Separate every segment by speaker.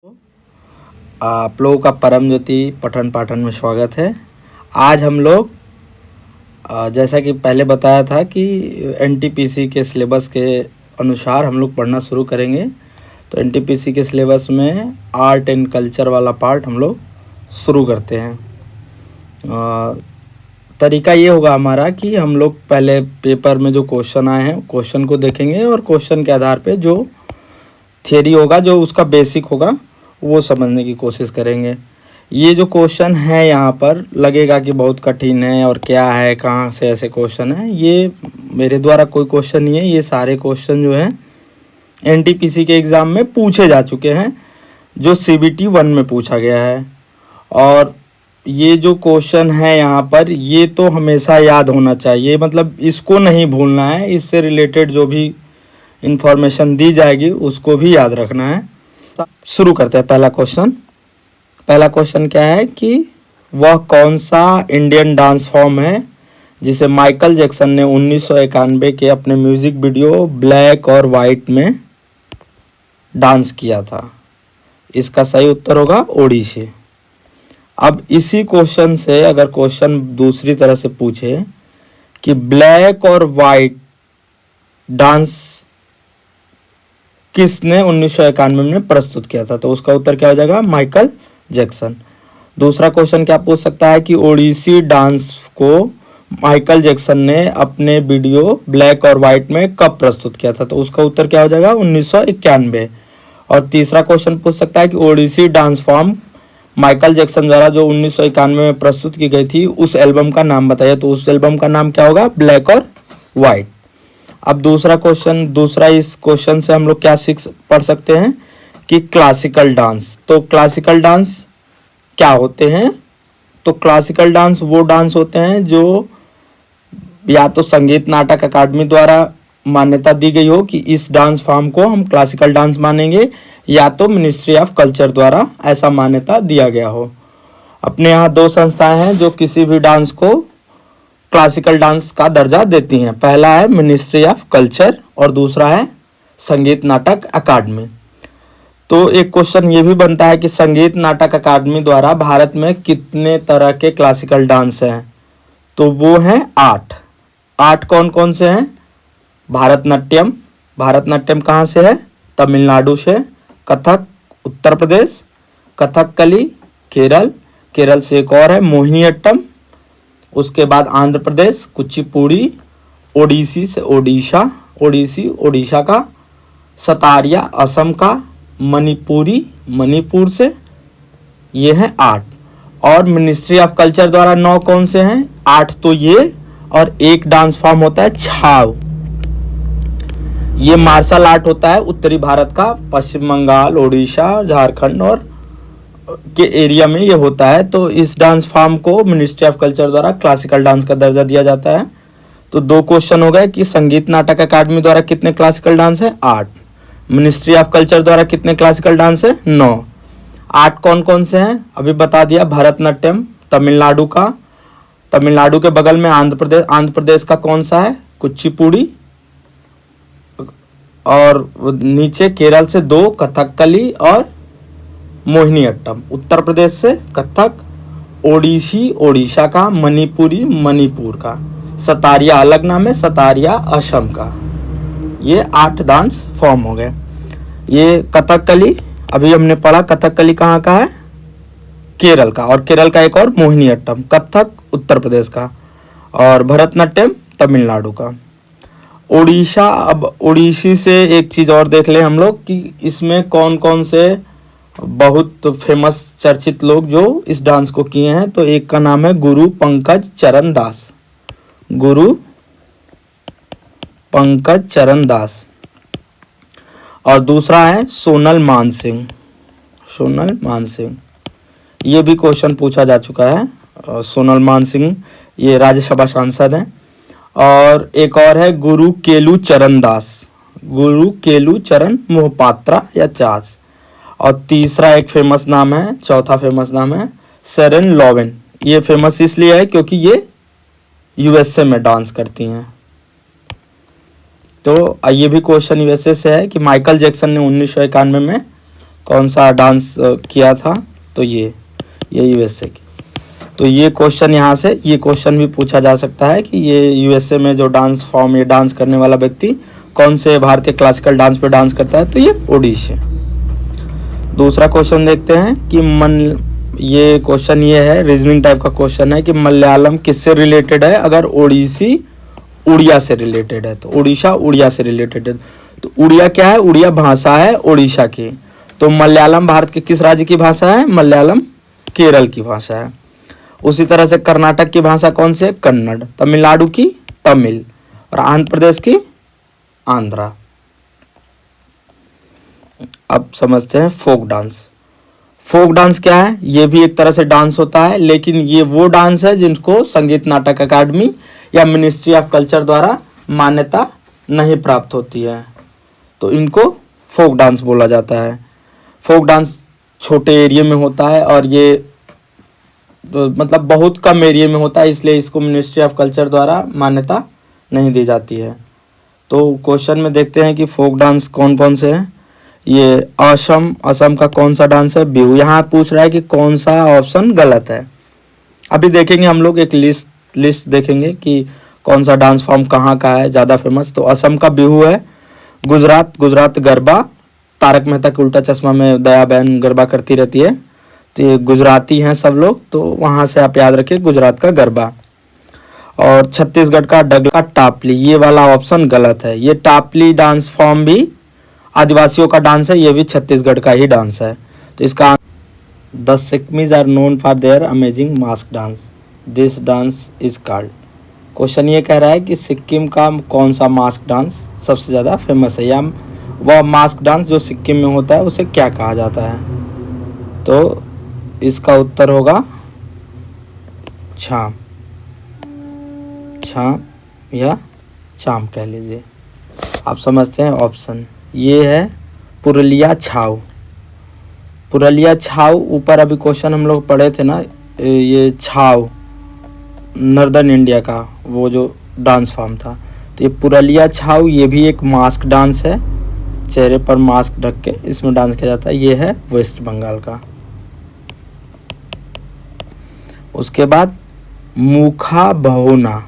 Speaker 1: आप लोगों का परम ज्योति पठन पाठन में स्वागत है। आज हम लोग जैसा कि पहले बताया था कि एनटीपीसी के सिलेबस के अनुसार हम लोग पढ़ना शुरू करेंगे। तो एनटीपीसी के सिलेबस में आर्ट एंड कल्चर वाला पार्ट हम लोग शुरू करते हैं। तरीका ये होगा हमारा कि हम लोग पहले पेपर में जो क्वेश्चन आए हैं क्वेश्चन को देखेंगे और क्वेश्चन के आधार पे जो थियरी होगा, जो उसका बेसिक होगा, वो समझने की कोशिश करेंगे। ये जो क्वेश्चन है यहाँ पर लगेगा कि बहुत कठिन है और क्या है, कहाँ से ऐसे क्वेश्चन है। ये मेरे द्वारा कोई क्वेश्चन नहीं है, ये सारे क्वेश्चन जो हैं एनटीपीसी के एग्ज़ाम में पूछे जा चुके हैं, जो CBT 1 में पूछा गया है। और ये जो क्वेश्चन है यहाँ पर, ये तो हमेशा याद होना चाहिए, मतलब इसको नहीं भूलना है। इससे रिलेटेड जो भी इंफॉर्मेशन दी जाएगी उसको भी याद रखना है। शुरू करते हैं। पहला क्वेश्चन क्या है कि वह कौन सा इंडियन डांस फॉर्म है जिसे माइकल जैक्सन ने 1991 के अपने म्यूजिक वीडियो ब्लैक और वाइट में डांस किया था। इसका सही उत्तर होगा ओडिसी। अब इसी क्वेश्चन से अगर क्वेश्चन दूसरी तरह से पूछे कि ब्लैक और वाइट डांस किसने 1991 में प्रस्तुत किया था, तो उसका उत्तर क्या हो जाएगा, माइकल जैक्सन। दूसरा क्वेश्चन क्या पूछ सकता है कि ओडिसी डांस को माइकल जैक्सन ने अपने वीडियो ब्लैक और वाइट में कब प्रस्तुत किया था, तो उसका उत्तर क्या हो जाएगा, 1991। और तीसरा क्वेश्चन पूछ सकता है कि Odissi dance form Michael Jackson द्वारा जो 1991 में प्रस्तुत की गई थी उस एल्बम का नाम बताइए, तो उस एल्बम का नाम क्या होगा, ब्लैक और वाइट। अब दूसरा इस क्वेश्चन से हम लोग क्या पढ़ सकते हैं कि क्लासिकल डांस। तो क्लासिकल डांस क्या होते हैं, तो क्लासिकल डांस वो डांस होते हैं जो या तो संगीत नाटक अकादमी द्वारा मान्यता दी गई हो कि इस डांस फॉर्म को हम क्लासिकल डांस मानेंगे, या तो मिनिस्ट्री ऑफ कल्चर द्वारा ऐसा मान्यता दिया गया हो। अपने यहाँ दो संस्थाएं हैं जो किसी भी डांस को क्लासिकल डांस का दर्जा देती हैं। पहला है मिनिस्ट्री ऑफ कल्चर और दूसरा है संगीत नाटक अकादमी। तो एक क्वेश्चन ये भी बनता है कि संगीत नाटक अकादमी द्वारा भारत में कितने तरह के क्लासिकल डांस हैं, तो वो हैं 8 कौन कौन से हैं, भारतनाट्यम कहाँ से है, तमिलनाडु से, कथक उत्तर प्रदेश, कथकली केरल से एक और है मोहिनीअट्टम, उसके बाद आंध्र प्रदेश कुचिपुड़ी, ओडिसी से ओडिशा का, सतारिया असम का, मणिपुर से, ये हैं 8। और मिनिस्ट्री ऑफ कल्चर द्वारा 9 कौन से हैं, 8 तो ये, और एक डांस फॉर्म होता है छाव। ये मार्शल आर्ट होता है उत्तरी भारत का, पश्चिम बंगाल, ओडिशा, झारखंड और के एरिया में ये होता है। तो इस डांस फॉर्म को मिनिस्ट्री ऑफ कल्चर द्वारा क्लासिकल डांस का दर्जा दिया जाता है। तो 2 क्वेश्चन हो गए कि संगीत नाटक अकादमी द्वारा कितने क्लासिकल डांस है, 8। मिनिस्ट्री ऑफ कल्चर द्वारा कितने क्लासिकल डांस है, 9। 8 कौन कौन से हैं अभी बता दिया, भरतनाट्यम तमिलनाडु के बगल में आंध्र प्रदेश का कौन सा है, कुचिपुड़ी, और नीचे केरल से 2 कथकली और मोहिनीअट्टम, उत्तर प्रदेश से कथक, ओडिसी ओडिशा का, मणिपुर का, सतारिया अलग नाम है, सतारिया असम का। ये 8 डांस फॉर्म हो गए। ये कथकली अभी हमने पढ़ा, कथकली कहाँ का है, केरल का, और केरल का एक और मोहिनीअट्टम, कथक उत्तर प्रदेश का, और भरतनाट्यम तमिलनाडु का। ओडिशा, अब ओडिसी से एक चीज़ और देख ले हम लोग कि इसमें कौन कौन से बहुत फेमस चर्चित लोग जो इस डांस को किए हैं। तो एक का नाम है गुरु पंकज चरण दास, और दूसरा है सोनल मानसिंह। ये भी क्वेश्चन पूछा जा चुका है। सोनल मानसिंह ये राज्यसभा सांसद हैं। और एक और है गुरु केलू चरण मोहपात्रा या चास। और तीसरा एक फेमस नाम है, चौथा फेमस नाम है सेरेन लोवेन। ये फेमस इसलिए है क्योंकि ये USA में डांस करती हैं। तो ये भी क्वेश्चन यूएसए से है कि माइकल जैक्सन ने 1991 में कौन सा डांस किया था, तो ये यूएसए की। तो ये क्वेश्चन यहाँ से ये क्वेश्चन भी पूछा जा सकता है कि ये यूएसए में जो डांस फॉर्म, ये डांस करने वाला व्यक्ति कौन से भारतीय क्लासिकल डांस पे डांस करता है, तो ये ओडिसी। दूसरा क्वेश्चन देखते हैं कि ये क्वेश्चन ये है, रीजनिंग टाइप का क्वेश्चन है कि मलयालम किससे रिलेटेड है अगर ओडिसी उड़िया से रिलेटेड है, तो उड़ीसा उड़िया से रिलेटेड है। तो उड़िया क्या है, उड़िया भाषा है उड़ीसा की। तो मलयालम भारत के किस राज्य की भाषा है, मलयालम केरल की भाषा है। उसी तरह से कर्नाटक की भाषा कौन सी है, कन्नड़। तमिलनाडु की तमिल, और आंध्र प्रदेश की आंध्रा। अब समझते हैं फोक डांस। फोक डांस क्या है, ये भी एक तरह से डांस होता है, लेकिन ये वो डांस है जिनको संगीत नाटक अकादमी या मिनिस्ट्री ऑफ कल्चर द्वारा मान्यता नहीं प्राप्त होती है, तो इनको फोक डांस बोला जाता है। फोक डांस छोटे एरिया में होता है और ये तो मतलब बहुत कम एरिया में होता है, इसलिए इसको मिनिस्ट्री ऑफ कल्चर द्वारा मान्यता नहीं दी जाती है। तो क्वेश्चन में देखते हैं कि फोक डांस कौन कौन से हैं। ये असम का कौन सा डांस है, बिहू। यहाँ पूछ रहा है कि कौन सा ऑप्शन गलत है। अभी देखेंगे हम लोग एक लिस्ट देखेंगे कि कौन सा डांस फॉर्म कहाँ का है ज़्यादा फेमस। तो असम का बिहू है। गुजरात गरबा, तारक मेहता के उल्टा चश्मा में दया बहन गरबा करती रहती है, तो ये गुजराती हैं सब लोग, तो वहाँ से आप याद रखिए गुजरात का गरबा। और छत्तीसगढ़ का डगला का टापली, ये वाला ऑप्शन गलत है। ये टापली डांस फॉर्म भी आदिवासियों का डांस है, ये भी छत्तीसगढ़ का ही डांस है। तो इसका the Sikkimese are known for their amazing mask dance, this dance is called. Question ये कह रहा है कि सिक्किम का कौन सा मास्क डांस सबसे ज़्यादा फेमस है, या वह मास्क डांस जो सिक्किम में होता है उसे क्या कहा जाता है। तो इसका उत्तर होगा छाम या चाम कह लीजिए। आप समझते हैं ऑप्शन ये है पुरुलिया छाऊ। पुरुलिया छाऊ ऊपर अभी क्वेश्चन हम लोग पढ़े थे ना, ये छाऊ नॉर्दर्न इंडिया का वो जो डांस फॉर्म था। तो ये पुरुलिया छाऊ ये भी एक मास्क डांस है, चेहरे पर मास्क ढक के इसमें डांस किया जाता है। ये है वेस्ट बंगाल का। उसके बाद मुखा बहुना,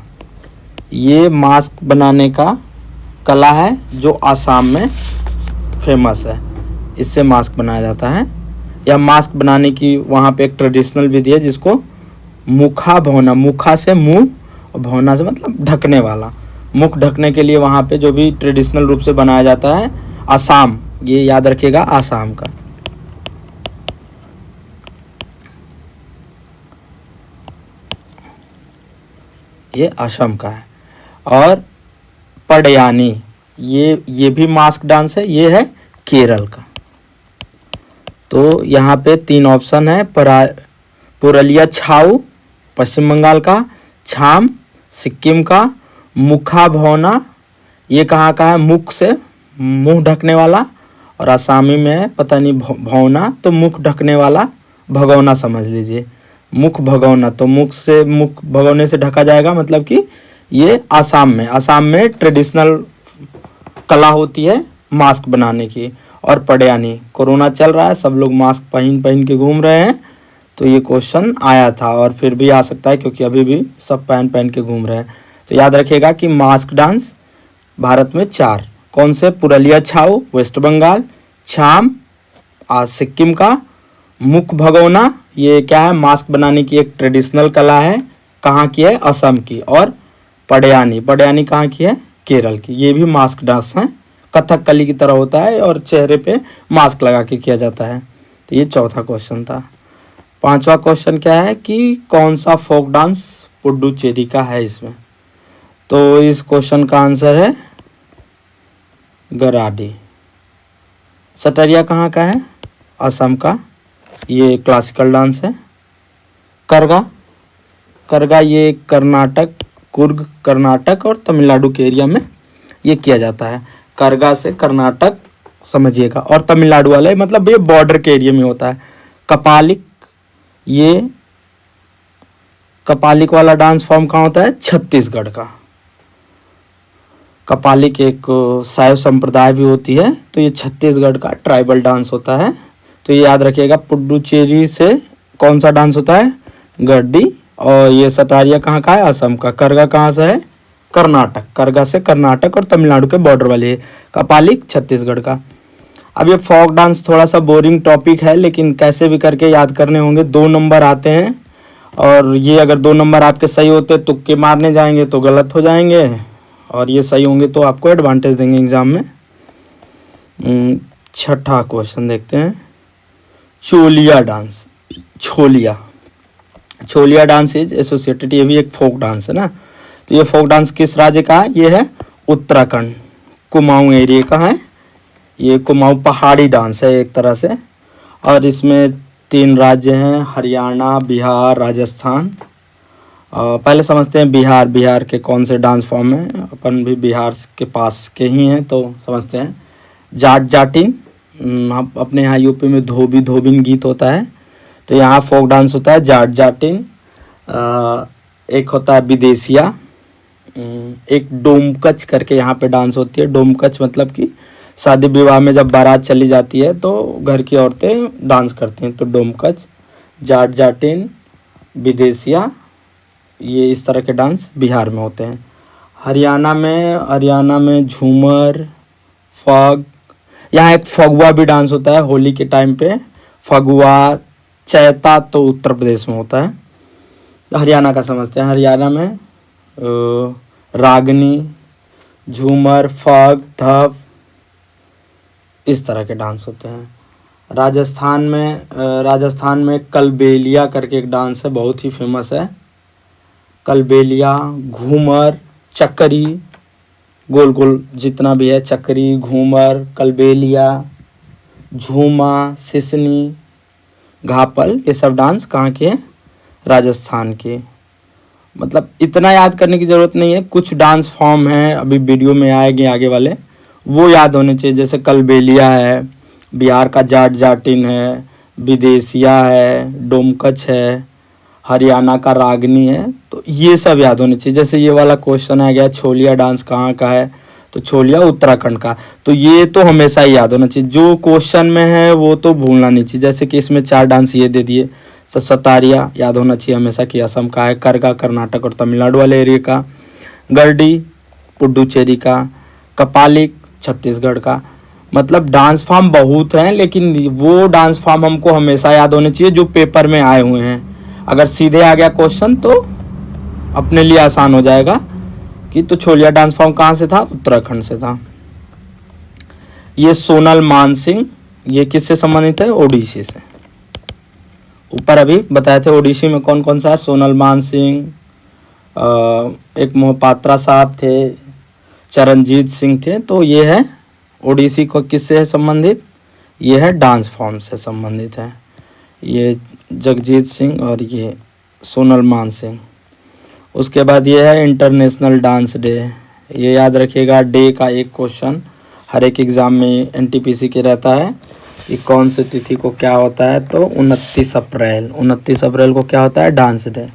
Speaker 1: ये मास्क बनाने का कला है जो आसाम में फेमस है, इससे मास्क बनाया जाता है। या मास्क बनाने की वहाँ पे एक ट्रेडिशनल विधि है जिसको मुखा भौना, मुखा से मुंह और भौना से मतलब ढकने वाला, मुख ढकने के लिए वहाँ पे जो भी ट्रेडिशनल रूप से बनाया जाता है। आसाम, ये याद रखिएगा आसाम का। ये असम का है। और पडयानी, ये भी मास्क डांस है, ये है केरल का। तो यहाँ पे 3 ऑप्शन है, पुरुलिया छाऊ पश्चिम बंगाल का, छाम सिक्किम का, मुखा भौना ये कहाँ का है, मुख से मुंह ढकने वाला, और आसामी में है पता नहीं भौना, तो मुख ढकने वाला भगौना समझ लीजिए। मुख भगौना, तो मुख भगौने से ढका जाएगा, मतलब कि ये आसाम में ट्रेडिशनल कला होती है मास्क बनाने की। और पडयानी, कोरोना चल रहा है, सब लोग मास्क पहन के घूम रहे हैं, तो ये क्वेश्चन आया था और फिर भी आ सकता है क्योंकि अभी भी सब पहन के घूम रहे हैं। तो याद रखिएगा कि मास्क डांस भारत में 4 कौन से, पुरुलिया छाऊ वेस्ट बंगाल, छाम सिक्किम का, मुख भगौना ये क्या है, मास्क बनाने की एक ट्रेडिशनल कला है, कहाँ की है, असम की। और पडयानी कहाँ की है, केरल की। ये भी मास्क डांस है, कथकली की तरह होता है और चेहरे पे मास्क लगा के किया जाता है। तो ये चौथा क्वेश्चन था। 5वां क्वेश्चन क्या है कि कौन सा फोक डांस पुडुचेरी का है इसमें। तो इस क्वेश्चन का आंसर है गराडी। सटरिया कहाँ का है, असम का, ये क्लासिकल डांस है। करगा ये कुर्ग कर्नाटक और तमिलनाडु के एरिया में ये किया जाता है। करगा से कर्नाटक समझिएगा, और तमिलनाडु वाले मतलब ये बॉर्डर के एरिया में होता है। कपालिक वाला डांस फॉर्म कहाँ होता है, छत्तीसगढ़ का। कपालिक एक शैव संप्रदाय भी होती है, तो ये छत्तीसगढ़ का ट्राइबल डांस होता है तो ये याद रखिएगा, पुडुचेरी से कौन सा डांस होता है, गड्डी। और ये सतारिया कहाँ का है, असम का। करगा कहाँ से है, कर्नाटक। करगा से कर्नाटक और तमिलनाडु के बॉर्डर वाली है। कपालिक छत्तीसगढ़ का। अब ये फोक डांस थोड़ा सा बोरिंग टॉपिक है, लेकिन कैसे भी करके याद करने होंगे। 2 नंबर आते हैं, और ये अगर 2 नंबर आपके सही होते, तुक्के मारने जाएंगे तो गलत हो जाएंगे, और ये सही होंगे तो आपको एडवांटेज देंगे एग्जाम में। छठा क्वेश्चन देखते हैं, Cholia dance. Chholiya dance is associated, ये भी एक फोक डांस है ना। तो ये फोक डांस किस राज्य का है, ये है उत्तराखंड, कुमाऊं एरिया का है। ये कुमाऊं पहाड़ी डांस है एक तरह से, और इसमें 3 राज्य हैं, हरियाणा, बिहार, राजस्थान। पहले समझते हैं बिहार के कौन से डांस फॉर्म हैं। अपन भी बिहार के पास के ही हैं तो समझते हैं। जाट जाटिन, अपने यहाँ यूपी में धोबिन गीत होता है, तो यहाँ फोक डांस होता है जाट जाटिन। एक होता है विदेशिया, एक डोमकच करके यहाँ पे डांस होती है। डोमकच मतलब कि शादी विवाह में जब बारात चली जाती है तो घर की औरतें डांस करती हैं, तो डोमकच, जाट जाटिन, विदेशिया, ये इस तरह के डांस बिहार में होते हैं। हरियाणा में झूमर, फग, यहाँ एक फगुआ भी डांस होता है होली के टाइम पे। फगुआ, चैता तो उत्तर प्रदेश में होता है, हरियाणा का समझते हैं। हरियाणा में रागनी, झूमर, फग, धप, इस तरह के डांस होते हैं। राजस्थान में कलबेलिया करके एक डांस है, बहुत ही फेमस है। कलबेलिया, घूमर, चक्करी, गोल गोल जितना भी है, चक्करी, घूमर, कलबेलिया, झूमा, सिसनी, घापल, ये सब डांस कहाँ के हैं, राजस्थान के। मतलब इतना याद करने की ज़रूरत नहीं है, कुछ डांस फॉर्म हैं अभी वीडियो में आएंगे आगे वाले, वो याद होने चाहिए। जैसे कलबेलिया है, बिहार का जाट जाटिन है, विदेशिया है, डोमकच है, हरियाणा का रागनी है, तो ये सब याद होने चाहिए। जैसे ये वाला क्वेश्चन आ गया, छोलिया डांस कहाँ का है, तो छोलिया उत्तराखंड का, तो ये तो हमेशा ही याद होना चाहिए। जो क्वेश्चन में है वो तो भूलना नहीं चाहिए। जैसे कि इसमें 4 डांस ये दे दिए, सतारिया याद होना चाहिए हमेशा कि असम का है, करगा कर्नाटक और तमिलनाडु वाले एरिया का, गरडी पुडुचेरी का, कपालिक छत्तीसगढ़ का। मतलब डांस फॉर्म बहुत हैं, लेकिन वो डांस फॉर्म हमको हमेशा याद होने चाहिए जो पेपर में आए हुए हैं। अगर सीधे आ गया क्वेश्चन तो अपने लिए आसान हो जाएगा कि तो छोलिया डांस फॉर्म कहाँ से था, उत्तराखंड से था। ये सोनल मानसिंह, ये किससे संबंधित है, ओडिसी से। ऊपर अभी बताए थे ओडिसी में कौन कौन सा है, सोनल मानसिंह, एक मोहपात्रा साहब थे, चरणजीत सिंह थे, तो ये है ओडिसी को किससे है संबंधित, ये है डांस फॉर्म से संबंधित है। ये जगजीत सिंह और ये सोनल मानसिंह। उसके बाद ये है इंटरनेशनल डांस डे, ये याद रखिएगा। डे का एक क्वेश्चन हर एक एग्ज़ाम में एनटीपीसी के रहता है कि कौन से तिथि को क्या होता है, तो 29 अप्रैल को क्या होता है, डांस डे।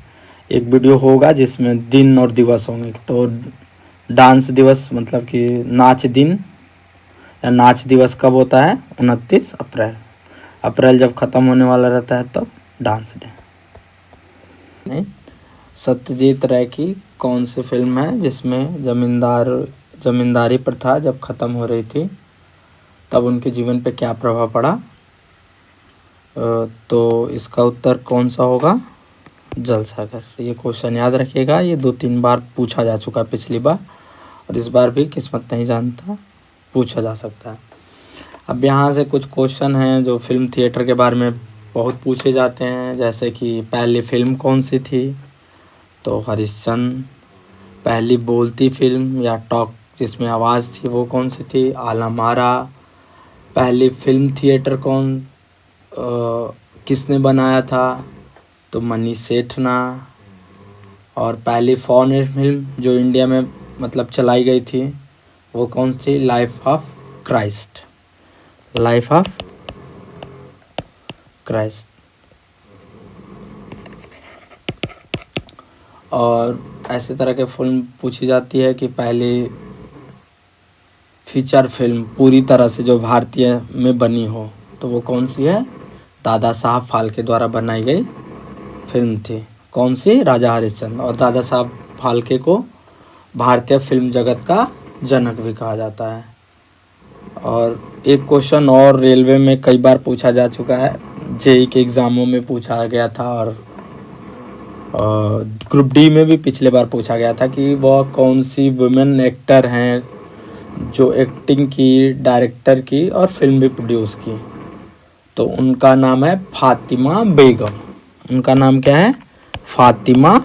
Speaker 1: एक वीडियो होगा जिसमें दिन और दिवस होंगे, तो डांस दिवस मतलब कि नाच दिन या नाच दिवस कब होता है, 29 अप्रैल जब ख़त्म होने वाला रहता है तब डांस डे। सत्यजीत राय की कौन सी फिल्म है जिसमें जमींदारी प्रथा जब ख़त्म हो रही थी तब उनके जीवन पे क्या प्रभाव पड़ा, तो इसका उत्तर कौन सा होगा, जलसागर। ये क्वेश्चन याद रखिएगा, ये 2-3 बार पूछा जा चुका पिछली बार, और इस बार भी किस्मत नहीं जानता पूछा जा सकता है। अब यहाँ से कुछ क्वेश्चन हैं जो फिल्म थिएटर के बारे में बहुत पूछे जाते हैं, जैसे कि पहली फिल्म कौन सी थी, तो हरिश्चंद्र। पहली बोलती फिल्म या टॉक जिसमें आवाज़ थी वो कौन सी थी, आलम आरा। पहली फिल्म थिएटर किसने बनाया था, तो मनीष सेठना। और पहली फॉरेन फिल्म जो इंडिया में मतलब चलाई गई थी वो कौन सी थी, लाइफ ऑफ क्राइस्ट। और ऐसे तरह के फिल्म पूछी जाती है कि पहली फीचर फिल्म पूरी तरह से जो भारतीय में बनी हो, तो वो कौन सी है, दादा साहब फाल्के द्वारा बनाई गई फिल्म थी। कौन सी? राजा हरिश्चंद्र। और दादा साहब फाल्के को भारतीय फिल्म जगत का जनक भी कहा जाता है। और एक क्वेश्चन और रेलवे में कई बार पूछा जा चुका है, जेईई के एग्ज़ामों में पूछा गया था और ग्रुप डी में भी पिछले बार पूछा गया था कि वह कौन सी वुमेन एक्टर हैं जो एक्टिंग की, डायरेक्टर की और फिल्म भी प्रोड्यूस की। तो उनका नाम है फातिमा बेगम। उनका नाम क्या है? फातिमा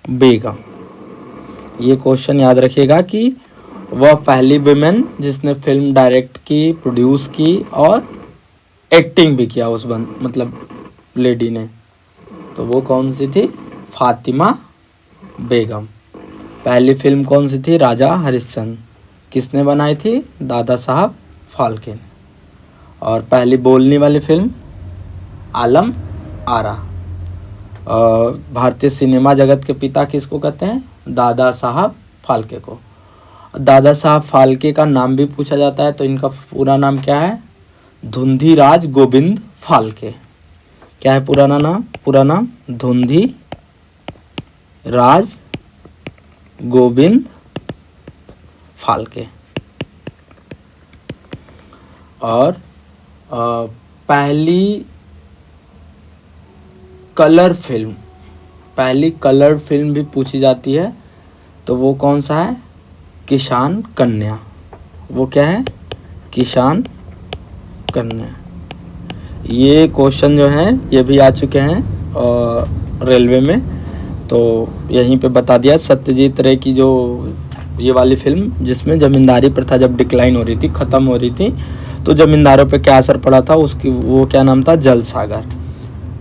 Speaker 1: बेगम। ये क्वेश्चन याद रखिएगा कि वह पहली वुमेन जिसने फिल्म डायरेक्ट की, प्रोड्यूस की और एक्टिंग भी किया उस मतलब लेडी ने। तो वो कौन सी थी? फातिमा बेगम। पहली फिल्म कौन सी थी? राजा हरिश्चंद्र। किसने बनाई थी? दादा साहब फाल्के ने। और पहली बोलने वाली फिल्म आलम आरा। भारतीय सिनेमा जगत के पिता किसको कहते हैं? दादा साहब फाल्के को। दादा साहब फाल्के का नाम भी पूछा जाता है, तो इनका पूरा नाम क्या है? धुंधीराज गोविंद फाल्के। क्या है पुराना नाम? पूरा नाम धुंधीराज गोविंद फाल्के। और पहली कलर फिल्म भी पूछी जाती है, तो वो कौन सा है? किसान कन्या। वो क्या है? किसान कन्या। ये क्वेश्चन जो हैं ये भी आ चुके हैं रेलवे में, तो यहीं पे बता दिया। सत्यजीत रे की जो ये वाली फिल्म जिसमें ज़मींदारी प्रथा जब डिक्लाइन हो रही थी, ख़त्म हो रही थी, तो ज़मींदारों पे क्या असर पड़ा था उसकी, वो क्या नाम था? जल सागर।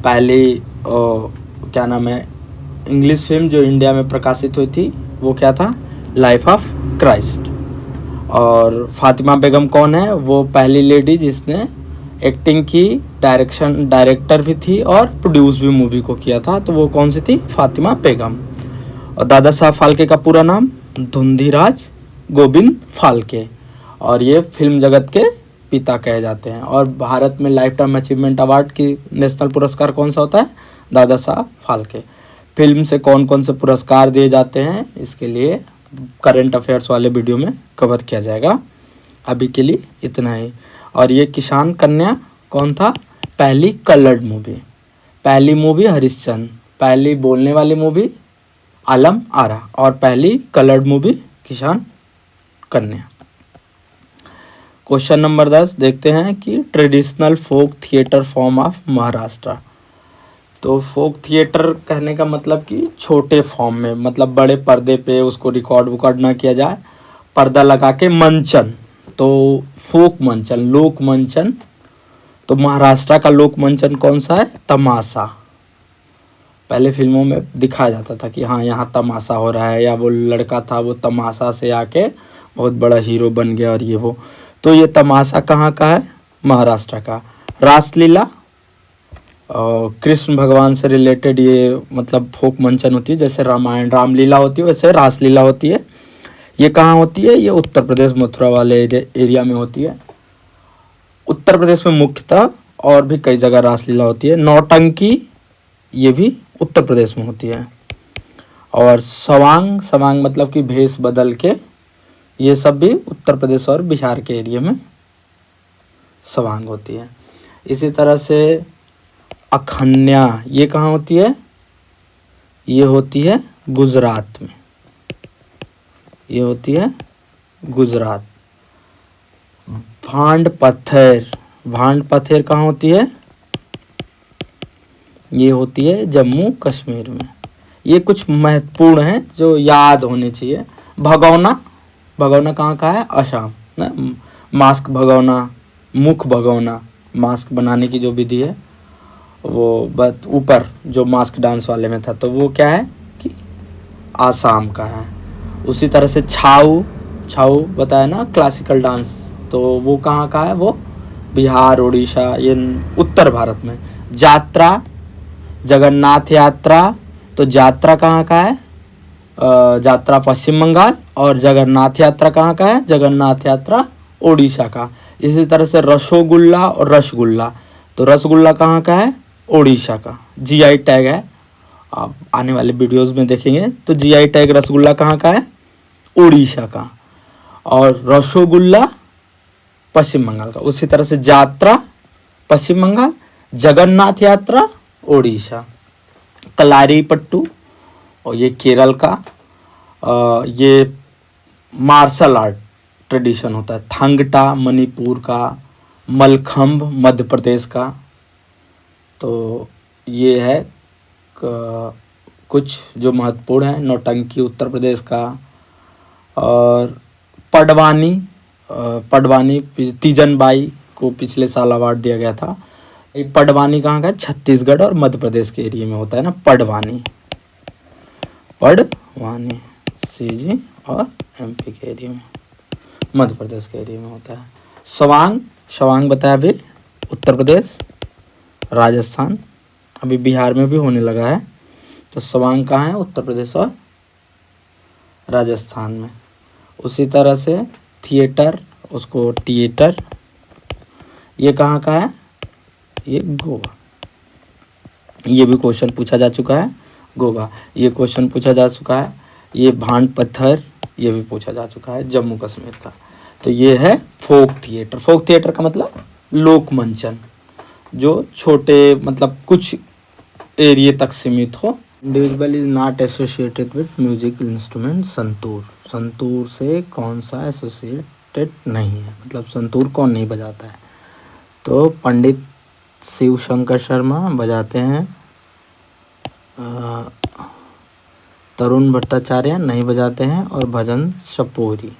Speaker 1: पहली क्या नाम है इंग्लिश फिल्म जो इंडिया में प्रकाशित हुई थी वो क्या था? Life of Christ. और फातिमा बेगम कौन है? वो पहली लेडी जिसने एक्टिंग की, डायरेक्टर भी थी और प्रोड्यूस भी मूवी को किया था, तो वो कौन सी थी? फातिमा बेगम। और दादा साहब फाल्के का पूरा नाम धुंधीराज गोविंद फाल्के। और ये फिल्म जगत के पिता कहे जाते हैं। और भारत में लाइफ टाइम अचीवमेंट अवार्ड की नेशनल पुरस्कार कौन सा होता है? दादा साहब फाल्के। फिल्म से कौन कौन से पुरस्कार दिए जाते हैं इसके लिए करंट अफेयर्स वाले वीडियो में कवर किया जाएगा। अभी के लिए इतना ही। और ये किसान कन्या कौन था? पहली कलर्ड मूवी। पहली मूवी हरिश्चंद्र, पहली बोलने वाली मूवी आलम आरा और पहली कलर्ड मूवी किसान कन्या। क्वेश्चन नंबर 10 देखते हैं कि traditional folk theatre form of Maharashtra. तो फोक थिएटर कहने का मतलब कि छोटे फॉर्म में, मतलब बड़े पर्दे पे उसको रिकॉर्ड ना किया जाए, पर्दा लगा के मंचन, तो फोक मंचन, लोक मंचन। तो महाराष्ट्र का लोक मंचन कौन सा है? तमाशा। पहले फिल्मों में दिखाया जाता था कि हाँ यहाँ तमाशा हो रहा है, या वो लड़का था वो तमाशा से आके बहुत बड़ा हीरो बन गया और ये वो। तो ये तमाशा कहाँ का है? महाराष्ट्र का। रासलीला कृष्ण भगवान से रिलेटेड ये मतलब फोक मंचन होती है, जैसे रामायण रामलीला होती है वैसे रासलीला होती है। ये कहाँ होती है? ये उत्तर प्रदेश मथुरा वाले एरिया में होती है। उत्तर प्रदेश में मुख्यतः, और भी कई जगह रासलीला होती है। नौटंकी ये भी उत्तर प्रदेश में होती है। और सवांग मतलब कि भेष बदल के, ये सब भी उत्तर प्रदेश और बिहार के एरिया में सवांग होती है। इसी तरह से अखन्या ये कहाँ होती है? ये होती है गुजरात में। ये होती है गुजरात। भांड पत्थर कहाँ होती है? ये होती है जम्मू कश्मीर में। ये कुछ महत्वपूर्ण हैं जो याद होने चाहिए। भगौना कहाँ का है? असम ना। मास्क भगौना, मुख भगौना, मास्क बनाने की जो विधि है वो बस ऊपर जो मास्क डांस वाले में था, तो वो क्या है कि आसाम का है। उसी तरह से छाऊ बताया ना, क्लासिकल डांस, तो वो कहाँ का है? वो बिहार, उड़ीसा, ये उत्तर भारत में। यात्रा, जगन्नाथ यात्रा, तो यात्रा कहाँ का है? यात्रा पश्चिम बंगाल। और जगन्नाथ यात्रा कहाँ का है? जगन्नाथ यात्रा उड़ीसा का। इसी तरह से रसोगुल्ला और रसगुल्ला, तो रसगुल्ला कहाँ का है, उड़ीसा का, जीआई टैग है, आप आने वाले वीडियोस में देखेंगे। तो जीआई टैग रसगुल्ला कहाँ का है, उड़ीसा का। और रसोगुल्ला पश्चिम बंगाल का। उसी तरह से यात्रा पश्चिम बंगाल, जगन्नाथ यात्रा उड़ीसा। कलारीपट्टू और ये केरल का, ये मार्शल आर्ट ट्रेडिशन होता है। थांगटा मणिपुर का, मलखम्ब मध्य प्रदेश का। तो ये है कुछ जो महत्वपूर्ण है। नौटंकी उत्तर प्रदेश का। और पडवानी तीजनबाई को पिछले साल अवार्ड दिया गया था। ये पडवानी कहाँ का है, छत्तीसगढ़ और मध्य प्रदेश के एरिया में होता है ना, पडवानी सीजी और एमपी के एरिया में, मध्य प्रदेश के एरिया में होता है। सवांग बताया अभी, उत्तर प्रदेश, राजस्थान, अभी बिहार में भी होने लगा है। तो सवांग कहाँ है, उत्तर प्रदेश और राजस्थान में। उसी तरह से थिएटर, उसको थिएटर, ये कहाँ का है, ये गोवा। ये भी क्वेश्चन पूछा जा चुका है, गोवा। ये क्वेश्चन पूछा जा चुका है। ये भांड पत्थर, ये भी पूछा जा चुका है, जम्मू कश्मीर का। तो ये है फोक थिएटर। फोक थिएटर का मतलब लोक मंचन, जो छोटे मतलब कुछ एरिया तक सीमित हो। Individual is not associated with music instrument. Santoor से कौन सा एसोसिएटेड नहीं है, मतलब संतूर कौन नहीं बजाता है। तो पंडित शिव शंकर शर्मा बजाते हैं। तरुण भट्टाचार्य नहीं बजाते हैं। और भजन शपोरी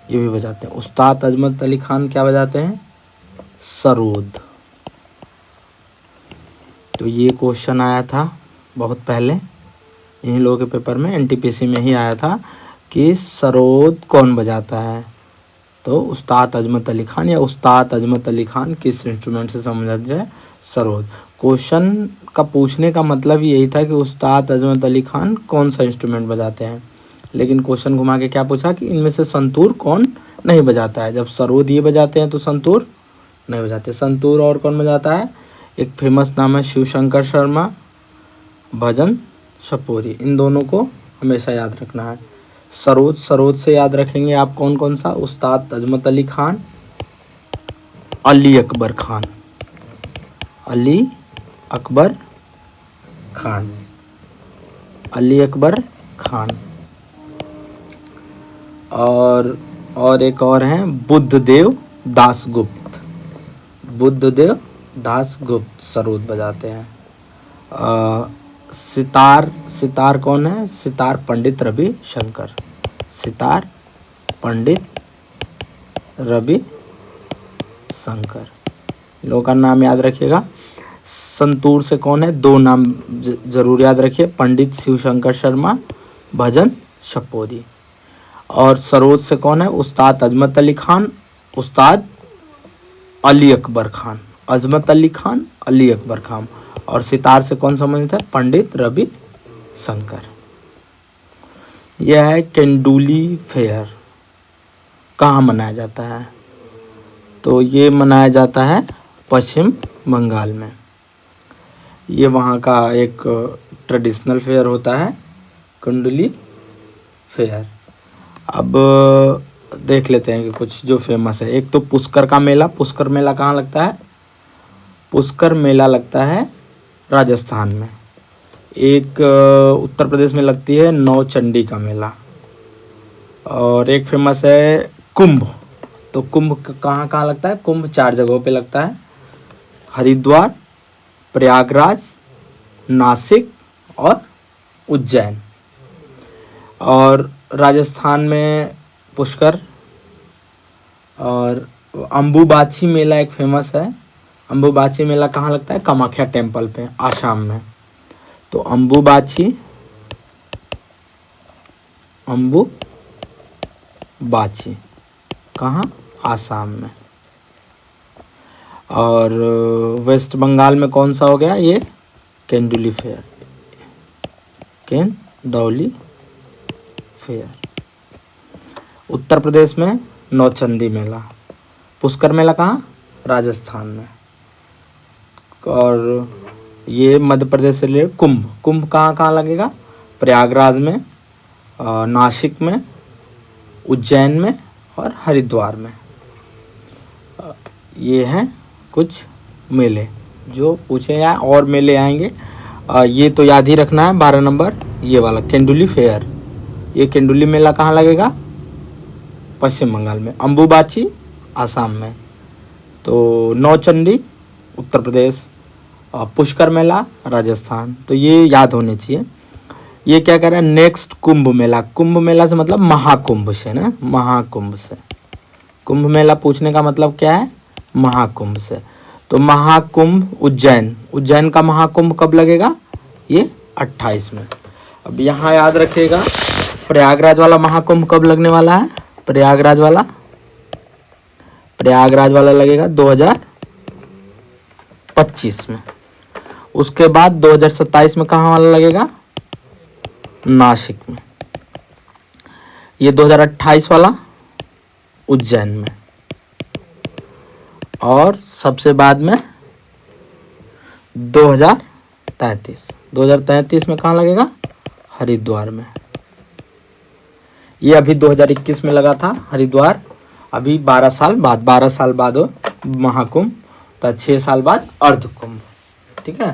Speaker 1: ये भी बजाते हैं। उस्ताद अजमत अली खान क्या बजाते हैं, सरोद। तो ये क्वेश्चन आया था बहुत पहले, इन्हीं लोगों के पेपर में, एनटीपीसी में ही आया था कि सरोद कौन बजाता है। तो उस्ताद अजमत अली खान, या उस्ताद अजमत अली खान किस इंस्ट्रूमेंट से संबंधित है, सरोद। क्वेश्चन का पूछने का मतलब यही था कि उस्ताद अजमत अली खान कौन सा इंस्ट्रूमेंट बजाते हैं, लेकिन क्वेश्चन घुमा के क्या पूछा कि इनमें से संतूर कौन नहीं बजाता है। जब सरोद ये बजाते हैं तो संतूर नहीं बजाते। संतूर और कौन बजाता है, एक फेमस नाम है शिव शंकर शर्मा, भजन शपोरी। इन दोनों को हमेशा याद रखना है। सरोद से याद रखेंगे आप कौन कौन सा, उस्ताद अजमत अली खान, अली अकबर खान। और एक और हैं बुद्धदेव दासगुप्त सरोद बजाते हैं। सितार कौन है, सितार पंडित रविशंकर लोगों का नाम याद रखिएगा। संतूर से कौन है, दो नाम जरूर याद रखिए, पंडित शिवशंकर शर्मा, भजन शपोरी। और सरोद से कौन है, उस्ताद अजमत अली खान, उस्ताद अली अकबर खान, अजमत अली खान, अली अकबर खान। और सितार से कौन संबंधित है, पंडित रवि शंकर। यह है केंडुली फेयर, कहाँ मनाया जाता है, तो ये मनाया जाता है पश्चिम बंगाल में। ये वहाँ का एक ट्रेडिशनल फेयर होता है, केंडुली फेयर। अब देख लेते हैं कि कुछ जो फेमस है। एक तो पुष्कर का मेला। पुष्कर मेला कहाँ लगता है, पुष्कर मेला लगता है राजस्थान में। एक उत्तर प्रदेश में लगती है नौचंडी का मेला। और एक फेमस है कुंभ। तो कुंभ कहाँ कहाँ लगता है, कुंभ 4 जगहों पे लगता है, हरिद्वार, प्रयागराज, नासिक और उज्जैन। और राजस्थान में पुष्कर। और अम्बुबाची मेला एक फेमस है। अम्बुबाची मेला कहाँ लगता है, कामाख्या टेम्पल पे, आसाम में। तो अम्बुबाची कहाँ, आसाम में। और वेस्ट बंगाल में कौन सा हो गया, ये केंडुली फेयर। उत्तर प्रदेश में नौचंदी मेला। पुष्कर मेला कहाँ? राजस्थान में। और ये मध्य प्रदेश से रिलेटेड कुंभ, कुंभ कहाँ कहाँ लगेगा? प्रयागराज में, नासिक में, उज्जैन में और हरिद्वार में। ये हैं कुछ मेले जो पूछे जाए, और मेले आएंगे। ये तो याद ही रखना है 12 नंबर, ये वाला केंदुली फेयर। ये केंदुली मेला कहाँ लगेगा? पश्चिम बंगाल में। अम्बुबाची आसाम में। तो नौचंडी उत्तर प्रदेश, पुष्कर मेला राजस्थान। तो ये याद होने चाहिए। ये क्या कह रहा है? नेक्स्ट कुंभ मेला। कुंभ मेला से मतलब महाकुंभ से ना, महाकुंभ से। कुंभ मेला पूछने का मतलब क्या है? महाकुंभ से। तो महाकुंभ उज्जैन, उज्जैन का महाकुंभ कब लगेगा? ये 28 में। अब यहाँ याद रखिएगा प्रयागराज वाला महाकुंभ कब लगने वाला है? प्रयागराज वाला लगेगा 2025 में। उसके बाद 2027 में कहाँ वाला लगेगा? नासिक में। ये 2028 वाला उज्जैन में। और सबसे बाद में 2033 में कहाँ लगेगा? हरिद्वार में। ये अभी 2021 में लगा था हरिद्वार, अभी 12 साल बाद महाकुंभ, तो 6 साल बाद अर्धकुंभ। ठीक है,